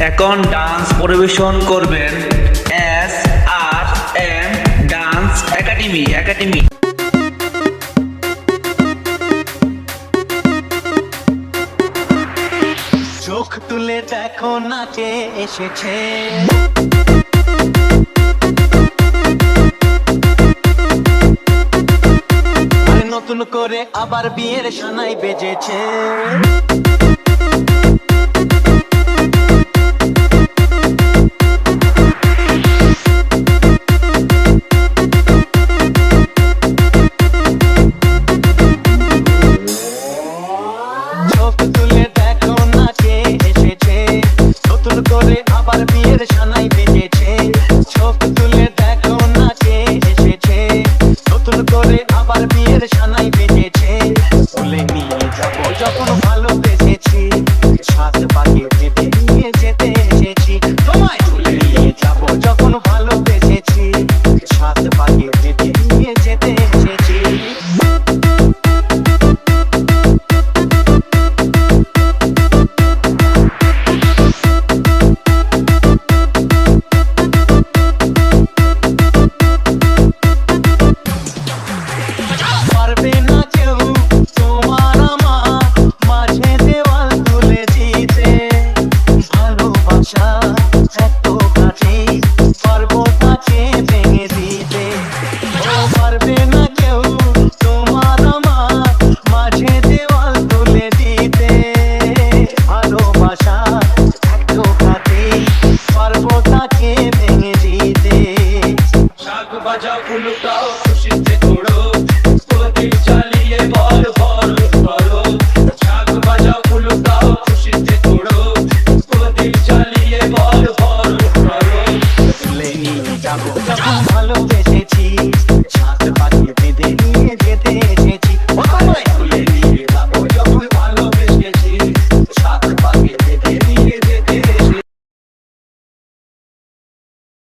এখন ডান্স পরিবেশন করবেন SRM ডান্স একাডেমি। চোখ তুলে দেখো নাচে এসেছে, নতুন করে আবার বিয়ের সানাই বেজেছে। চোখ তুলে দেখো নাচে এসেছে, নতুন করে আবার বিয়ের সানাই বেজেছে। চোখ তুলে দেখো নাচে এসেছে, নতুন করে আবার বিয়ের সানাই বেজেছে। তুলে নিয়ে যাবো যখন ভালোবেসেছি, সাত পাকে যেতে নিয়ে যেতে এসেছি। তোমায় তুলে নিয়ে যাবো যখন ভালোবেসেছি, সাত পাকে যেতে নিয়ে যেতে এসেছি। পারবে না কেউ তোমার আমার মাঝে দেওয়াল তুলে দিতে, ভালোবাসা এত কাছে পারবো তাকে ভেঙে দিতে। ও পারবে না কেউ তোমার আমার মাঝে দেওয়াল তুলে দিতে, ভালোবাসা এত কাছে পারবো তাকে ভেঙে দিতে। শাক বাজাও ফুলটাও খুশিতে তোড়ো, প্রদীপ জ্বালিয়ে বল বল করো। শাক বাজাও ফুলটাও খুশিতে তোড়ো, প্রদীপ জ্বালিয়ে বল বল করো। তুলে নিয়ে যাবো যখন ভালোবেসেছি,